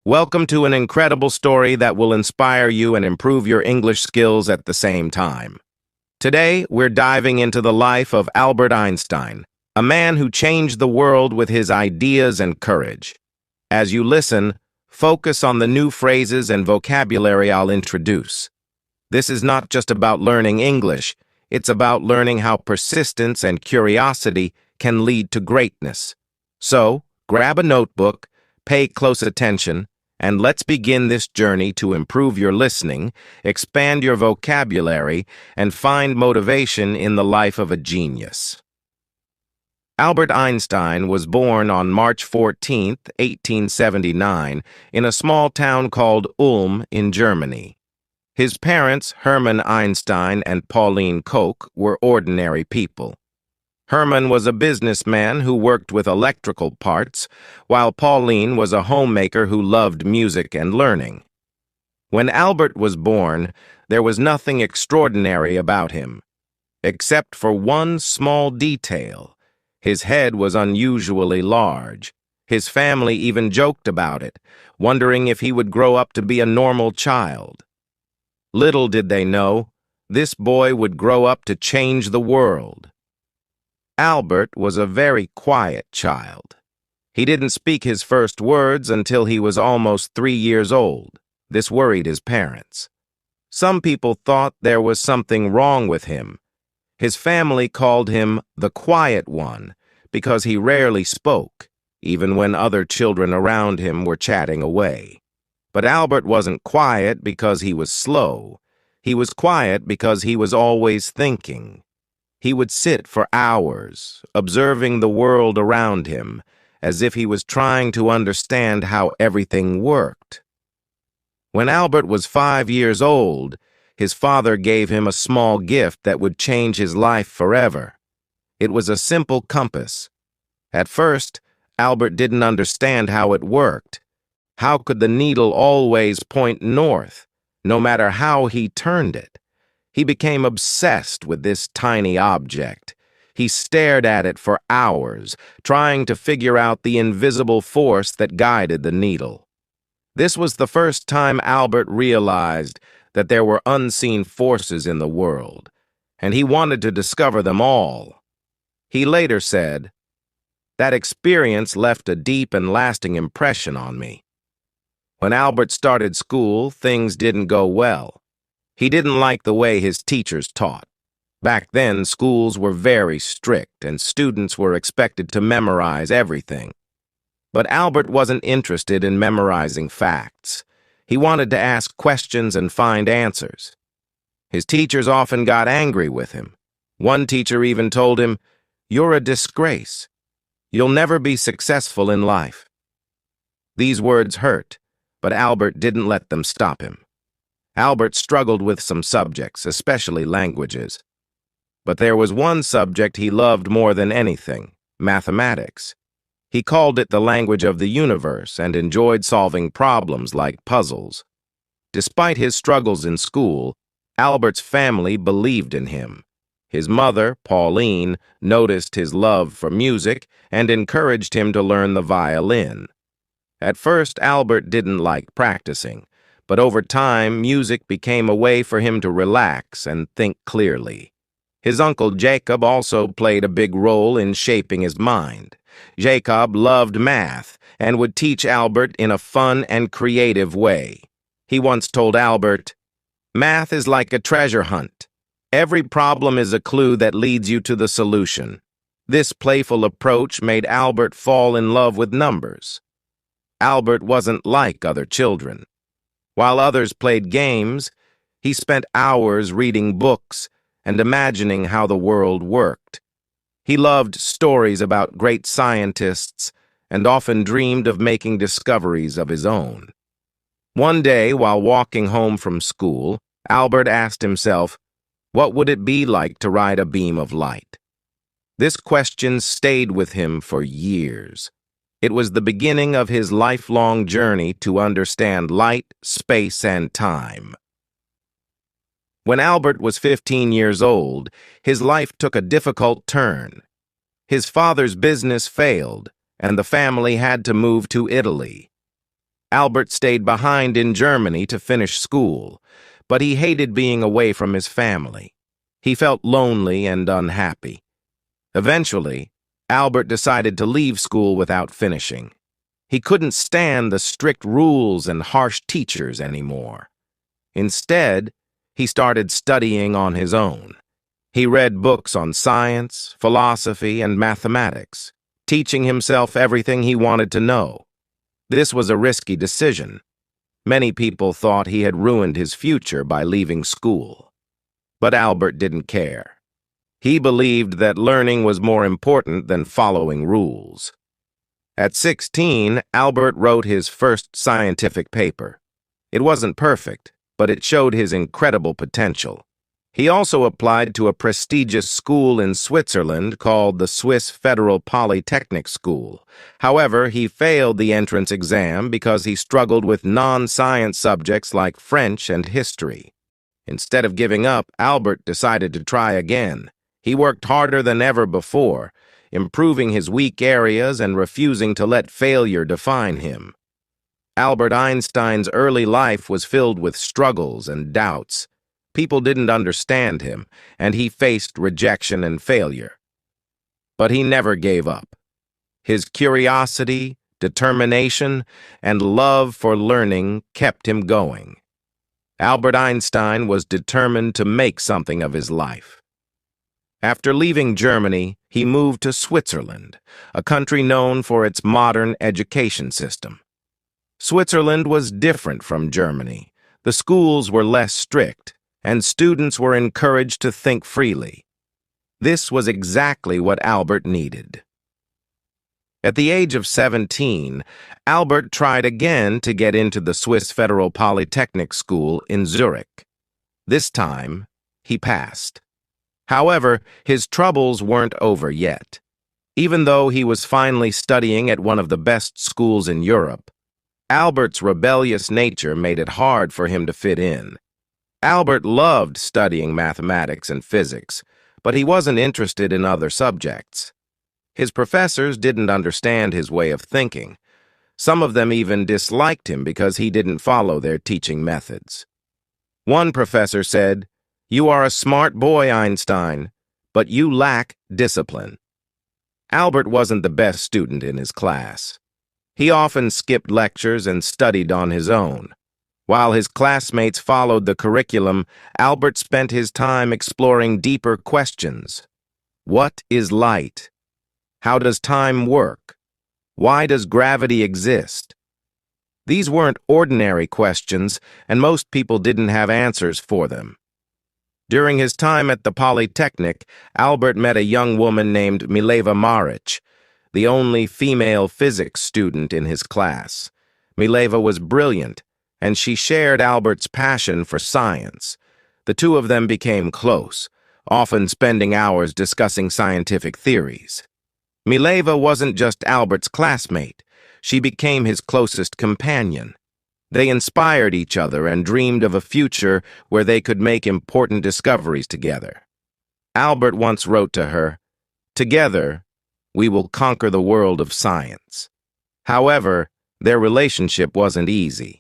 Welcome to an incredible story that will inspire you and improve your English skills at the same time. Today, we're diving into the life of Albert Einstein, a man who changed the world with his ideas and courage. As you listen, focus on the new phrases and vocabulary I'll introduce. This is not just about learning English, it's about learning how persistence and curiosity can lead to greatness. So, grab a notebook, pay close attention, and let's begin this journey to improve your listening, expand your vocabulary, and find motivation in the life of a genius. Albert Einstein was born on March 14, 1879, in a small town called Ulm in Germany. His parents, Hermann Einstein and Pauline Koch, were ordinary people. Hermann was a businessman who worked with electrical parts, while Pauline was a homemaker who loved music and learning. When Albert was born, there was nothing extraordinary about him, except for one small detail. His head was unusually large. His family even joked about it, wondering if he would grow up to be a normal child. Little did they know, this boy would grow up to change the world. Albert was a very quiet child. He didn't speak his first words until he was almost 3 years old. This worried his parents. Some people thought there was something wrong with him. His family called him the quiet one because he rarely spoke, even when other children around him were chatting away. But Albert wasn't quiet because he was slow. He was quiet because he was always thinking. He would sit for hours, observing the world around him, as if he was trying to understand how everything worked. When Albert was 5 years old, his father gave him a small gift that would change his life forever. It was a simple compass. At first, Albert didn't understand how it worked. How could the needle always point north, no matter how he turned it? He became obsessed with this tiny object. He stared at it for hours, trying to figure out the invisible force that guided the needle. This was the first time Albert realized that there were unseen forces in the world, and he wanted to discover them all. He later said, "That experience left a deep and lasting impression on me." When Albert started school, things didn't go well. He didn't like the way his teachers taught. Back then, schools were very strict, and students were expected to memorize everything. But Albert wasn't interested in memorizing facts. He wanted to ask questions and find answers. His teachers often got angry with him. One teacher even told him, "You're a disgrace. You'll never be successful in life." These words hurt, but Albert didn't let them stop him. Albert struggled with some subjects, especially languages. But there was one subject he loved more than anything: mathematics. He called it the language of the universe and enjoyed solving problems like puzzles. Despite his struggles in school, Albert's family believed in him. His mother, Pauline, noticed his love for music and encouraged him to learn the violin. At first, Albert didn't like practicing, but over time, music became a way for him to relax and think clearly. His uncle Jacob also played a big role in shaping his mind. Jacob loved math and would teach Albert in a fun and creative way. He once told Albert, "Math is like a treasure hunt. Every problem is a clue that leads you to the solution." This playful approach made Albert fall in love with numbers. Albert wasn't like other children. While others played games, he spent hours reading books and imagining how the world worked. He loved stories about great scientists and often dreamed of making discoveries of his own. One day, while walking home from school, Albert asked himself, what would it be like to ride a beam of light? This question stayed with him for years. It was the beginning of his lifelong journey to understand light, space, and time. When Albert was 15 years old, his life took a difficult turn. His father's business failed, and the family had to move to Italy. Albert stayed behind in Germany to finish school, but he hated being away from his family. He felt lonely and unhappy. Eventually, Albert decided to leave school without finishing. He couldn't stand the strict rules and harsh teachers anymore. Instead, he started studying on his own. He read books on science, philosophy, and mathematics, teaching himself everything he wanted to know. This was a risky decision. Many people thought he had ruined his future by leaving school. But Albert didn't care. He believed that learning was more important than following rules. At 16, Albert wrote his first scientific paper. It wasn't perfect, but it showed his incredible potential. He also applied to a prestigious school in Switzerland called the Swiss Federal Polytechnic School. However, he failed the entrance exam because he struggled with non-science subjects like French and history. Instead of giving up, Albert decided to try again. He worked harder than ever before, improving his weak areas and refusing to let failure define him. Albert Einstein's early life was filled with struggles and doubts. People didn't understand him, and he faced rejection and failure. But he never gave up. His curiosity, determination, and love for learning kept him going. Albert Einstein was determined to make something of his life. After leaving Germany, he moved to Switzerland, a country known for its modern education system. Switzerland was different from Germany. The schools were less strict, and students were encouraged to think freely. This was exactly what Albert needed. At the age of 17, Albert tried again to get into the Swiss Federal Polytechnic School in Zurich. This time, he passed. However, his troubles weren't over yet. Even though he was finally studying at one of the best schools in Europe, Albert's rebellious nature made it hard for him to fit in. Albert loved studying mathematics and physics, but he wasn't interested in other subjects. His professors didn't understand his way of thinking. Some of them even disliked him because he didn't follow their teaching methods. One professor said, "You are a smart boy, Einstein, but you lack discipline." Albert wasn't the best student in his class. He often skipped lectures and studied on his own. While his classmates followed the curriculum, Albert spent his time exploring deeper questions. What is light? How does time work? Why does gravity exist? These weren't ordinary questions, and most people didn't have answers for them. During his time at the Polytechnic, Albert met a young woman named Mileva Maric, the only female physics student in his class. Mileva was brilliant, and she shared Albert's passion for science. The two of them became close, often spending hours discussing scientific theories. Mileva wasn't just Albert's classmate. She became his closest companion. They inspired each other and dreamed of a future where they could make important discoveries together. Albert once wrote to her, "Together, we will conquer the world of science." However, their relationship wasn't easy.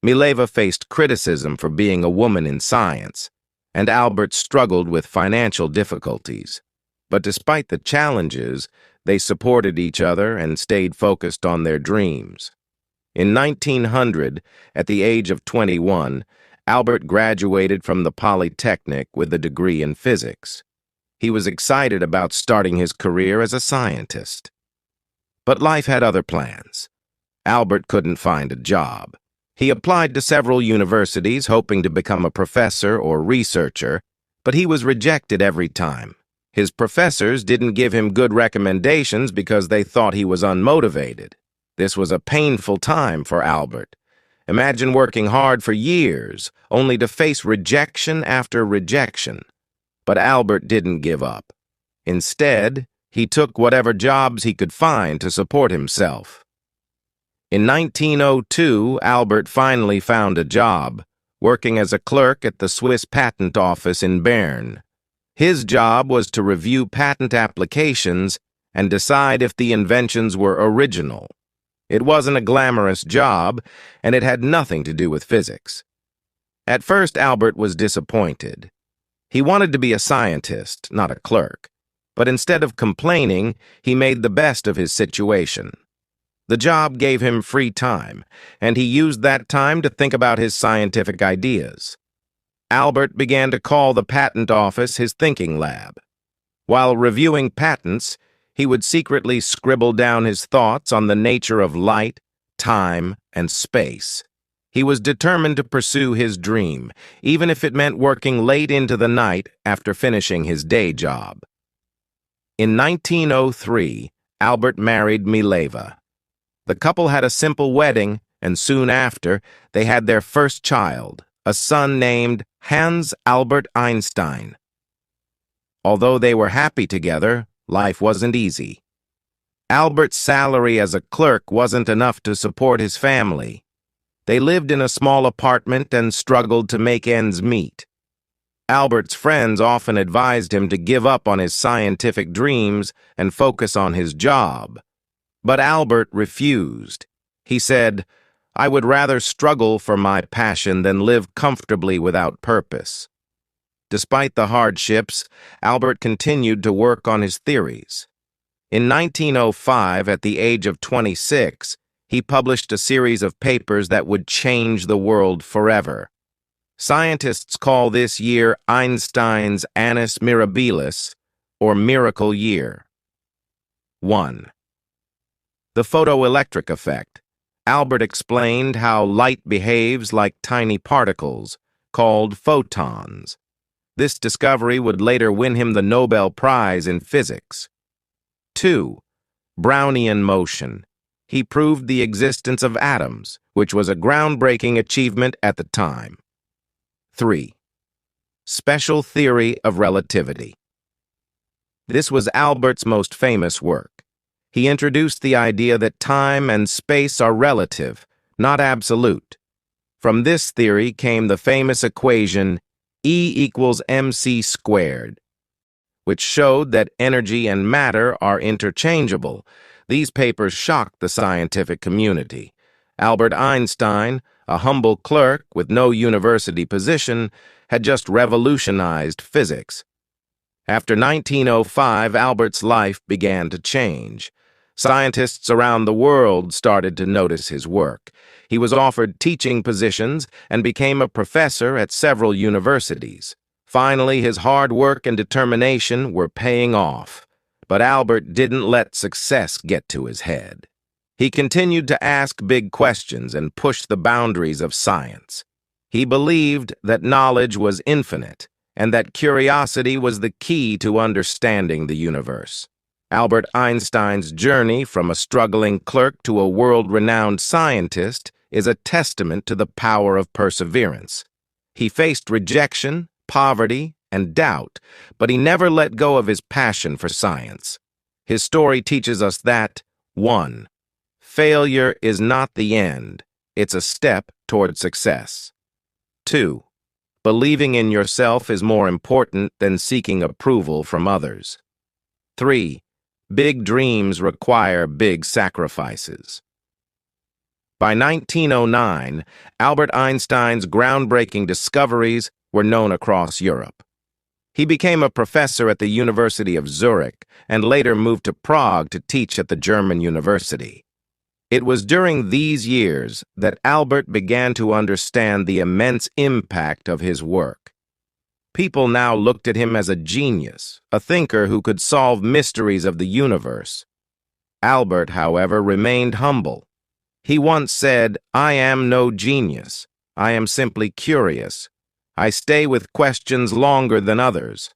Mileva faced criticism for being a woman in science, and Albert struggled with financial difficulties. But despite the challenges, they supported each other and stayed focused on their dreams. In 1900, at the age of 21, Albert graduated from the Polytechnic with a degree in physics. He was excited about starting his career as a scientist. But life had other plans. Albert couldn't find a job. He applied to several universities hoping to become a professor or researcher, but he was rejected every time. His professors didn't give him good recommendations because they thought he was unmotivated. This was a painful time for Albert. Imagine working hard for years, only to face rejection after rejection. But Albert didn't give up. Instead, he took whatever jobs he could find to support himself. In 1902, Albert finally found a job, working as a clerk at the Swiss Patent Office in Bern. His job was to review patent applications and decide if the inventions were original. It wasn't a glamorous job, and it had nothing to do with physics. At first, Albert was disappointed. He wanted to be a scientist, not a clerk. But instead of complaining, he made the best of his situation. The job gave him free time, and he used that time to think about his scientific ideas. Albert began to call the patent office his thinking lab. While reviewing patents, he would secretly scribble down his thoughts on the nature of light, time, and space. He was determined to pursue his dream, even if it meant working late into the night after finishing his day job. In 1903, Albert married Mileva. The couple had a simple wedding, and soon after, they had their first child, a son named Hans Albert Einstein. Although they were happy together, life wasn't easy. Albert's salary as a clerk wasn't enough to support his family. They lived in a small apartment and struggled to make ends meet. Albert's friends often advised him to give up on his scientific dreams and focus on his job. But Albert refused. He said, "I would rather struggle for my passion than live comfortably without purpose." Despite the hardships, Albert continued to work on his theories. In 1905, at the age of 26, he published a series of papers that would change the world forever. Scientists call this year Einstein's Annus Mirabilis, or Miracle Year. 1. The photoelectric effect. Albert explained how light behaves like tiny particles, called photons. This discovery would later win him the Nobel Prize in Physics. 2. Brownian motion. He proved the existence of atoms, which was a groundbreaking achievement at the time. 3. Special theory of relativity. This was Albert's most famous work. He introduced the idea that time and space are relative, not absolute. From this theory came the famous equation E = mc squared, which showed that energy and matter are interchangeable. These papers shocked the scientific community. Albert Einstein, a humble clerk with no university position, had just revolutionized physics. After 1905, Albert's life began to change. Scientists around the world started to notice his work. He was offered teaching positions and became a professor at several universities. Finally, his hard work and determination were paying off. But Albert didn't let success get to his head. He continued to ask big questions and push the boundaries of science. He believed that knowledge was infinite and that curiosity was the key to understanding the universe. Albert Einstein's journey from a struggling clerk to a world-renowned scientist is a testament to the power of perseverance. He faced rejection, poverty, and doubt, but he never let go of his passion for science. His story teaches us that, 1. Failure is not the end, it's a step toward success. 2. Believing in yourself is more important than seeking approval from others. 3. Big dreams require big sacrifices. By 1909, Albert Einstein's groundbreaking discoveries were known across Europe. He became a professor at the University of Zurich and later moved to Prague to teach at the German university. It was during these years that Albert began to understand the immense impact of his work. People now looked at him as a genius, a thinker who could solve mysteries of the universe. Albert, however, remained humble. He once said, "I am no genius. I am simply curious. I stay with questions longer than others."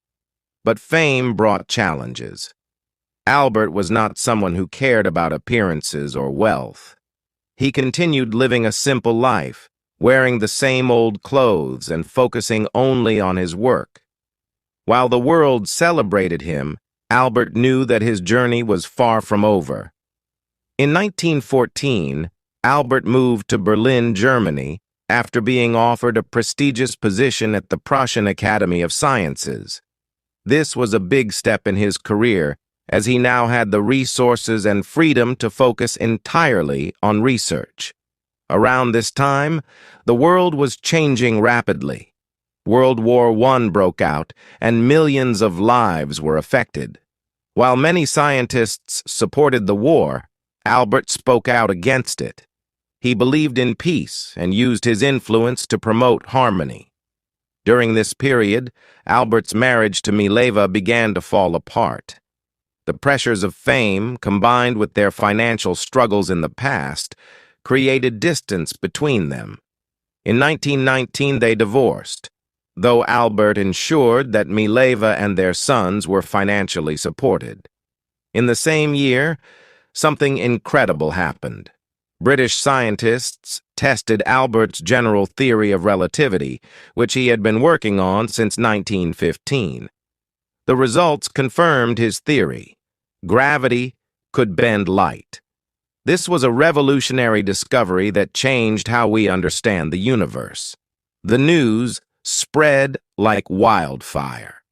But fame brought challenges. Albert was not someone who cared about appearances or wealth. He continued living a simple life, wearing the same old clothes and focusing only on his work. While the world celebrated him, Albert knew that his journey was far from over. In 1914, Albert moved to Berlin, Germany, after being offered a prestigious position at the Prussian Academy of Sciences. This was a big step in his career, as he now had the resources and freedom to focus entirely on research. Around this time, the world was changing rapidly. World War I broke out, and millions of lives were affected. While many scientists supported the war, Albert spoke out against it. He believed in peace and used his influence to promote harmony. During this period, Albert's marriage to Mileva began to fall apart. The pressures of fame, combined with their financial struggles in the past, created distance between them. In 1919, they divorced, though Albert ensured that Mileva and their sons were financially supported. In the same year, something incredible happened. British scientists tested Albert's general theory of relativity, which he had been working on since 1915. The results confirmed his theory. Gravity could bend light. This was a revolutionary discovery that changed how we understand the universe. The news spread like wildfire.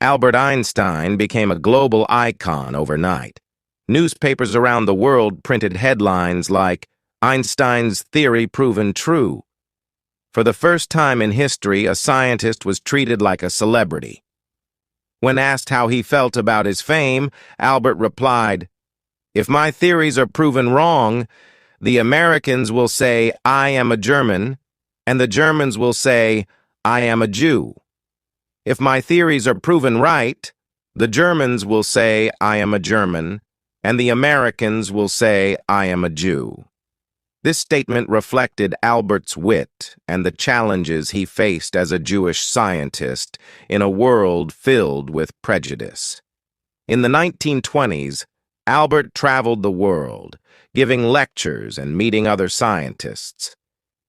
Albert Einstein became a global icon overnight. Newspapers around the world printed headlines like, "Einstein's theory proven true." For the first time in history, a scientist was treated like a celebrity. When asked how he felt about his fame, Albert replied, "If my theories are proven wrong, the Americans will say, 'I am a German,' and the Germans will say, 'I am a Jew.' If my theories are proven right, the Germans will say, 'I am a German,' and the Americans will say, 'I am a Jew.'" This statement reflected Albert's wit and the challenges he faced as a Jewish scientist in a world filled with prejudice. In the 1920s, Albert traveled the world, giving lectures and meeting other scientists.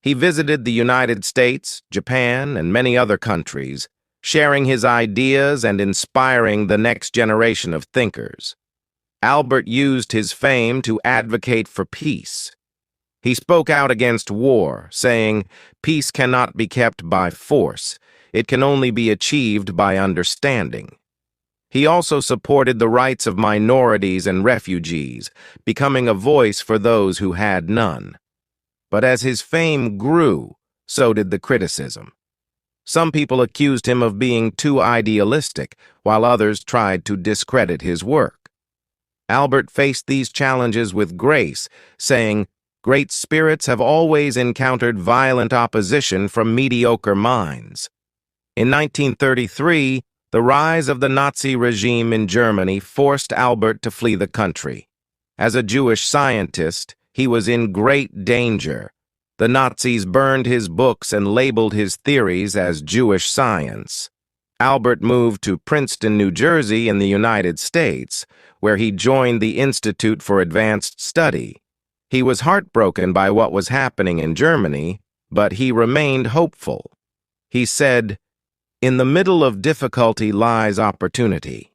He visited the United States, Japan, and many other countries, sharing his ideas and inspiring the next generation of thinkers. Albert used his fame to advocate for peace. He spoke out against war, saying, "Peace cannot be kept by force. It can only be achieved by understanding." He also supported the rights of minorities and refugees, becoming a voice for those who had none. But as his fame grew, so did the criticism. Some people accused him of being too idealistic, while others tried to discredit his work. Albert faced these challenges with grace, saying, "Great spirits have always encountered violent opposition from mediocre minds." In 1933, the rise of the Nazi regime in Germany forced Albert to flee the country. As a Jewish scientist, he was in great danger. The Nazis burned his books and labeled his theories as Jewish science. Albert moved to Princeton, New Jersey in the United States, where he joined the Institute for Advanced Study. He was heartbroken by what was happening in Germany, but he remained hopeful. He said, "In the middle of difficulty lies opportunity."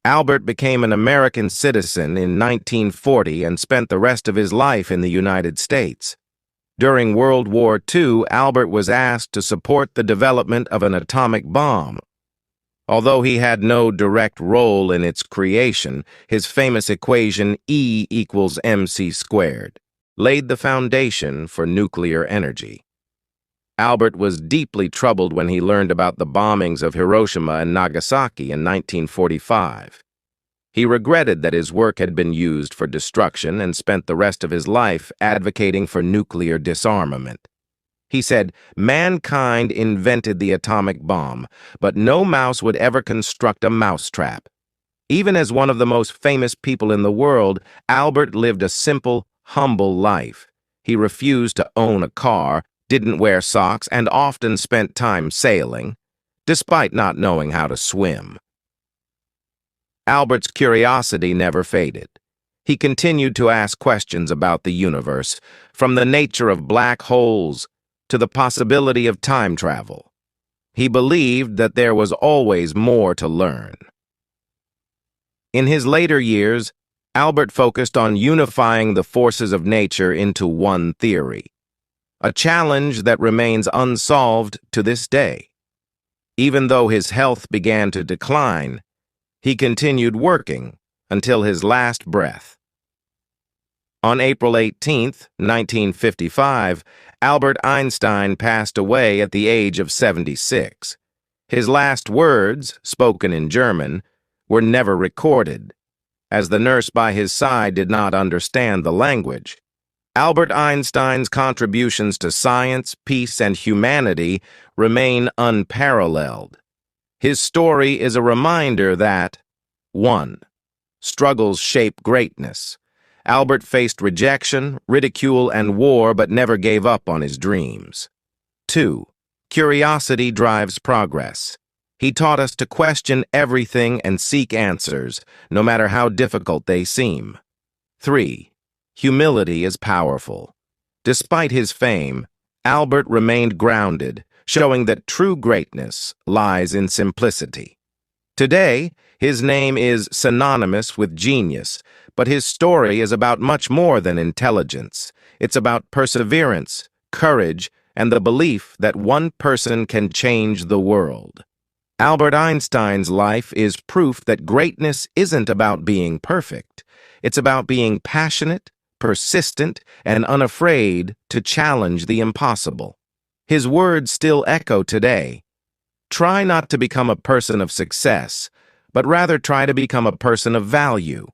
Albert became an American citizen in 1940 and spent the rest of his life in the United States. During World War II, Albert was asked to support the development of an atomic bomb. Although he had no direct role in its creation, his famous equation E equals mc squared laid the foundation for nuclear energy. Albert was deeply troubled when he learned about the bombings of Hiroshima and Nagasaki in 1945. He regretted that his work had been used for destruction and spent the rest of his life advocating for nuclear disarmament. He said, "Mankind invented the atomic bomb, but no mouse would ever construct a mousetrap." Even as one of the most famous people in the world, Albert lived a simple, humble life. He refused to own a car, didn't wear socks, and often spent time sailing, despite not knowing how to swim. Albert's curiosity never faded. He continued to ask questions about the universe, from the nature of black holes to the possibility of time travel. He believed that there was always more to learn. In his later years, Albert focused on unifying the forces of nature into one theory, a challenge that remains unsolved to this day. Even though his health began to decline, He continued working until his last breath. On April 18, 1955, Albert Einstein passed away at the age of 76. His last words, spoken in German, were never recorded, as the nurse by his side did not understand the language. Albert Einstein's contributions to science, peace, and humanity remain unparalleled. His story is a reminder that 1. Struggles shape greatness. Albert faced rejection, ridicule, and war but never gave up on his dreams. 2. Curiosity drives progress. He taught us to question everything and seek answers, no matter how difficult they seem. 3. Humility is powerful. Despite his fame, Albert remained grounded, showing that true greatness lies in simplicity. Today, his name is synonymous with genius, but his story is about much more than intelligence. It's about perseverance, courage, and the belief that one person can change the world. Albert Einstein's life is proof that greatness isn't about being perfect. It's about being passionate, persistent, and unafraid to challenge the impossible. His words still echo today. Try not to become a person of success, but rather try to become a person of value.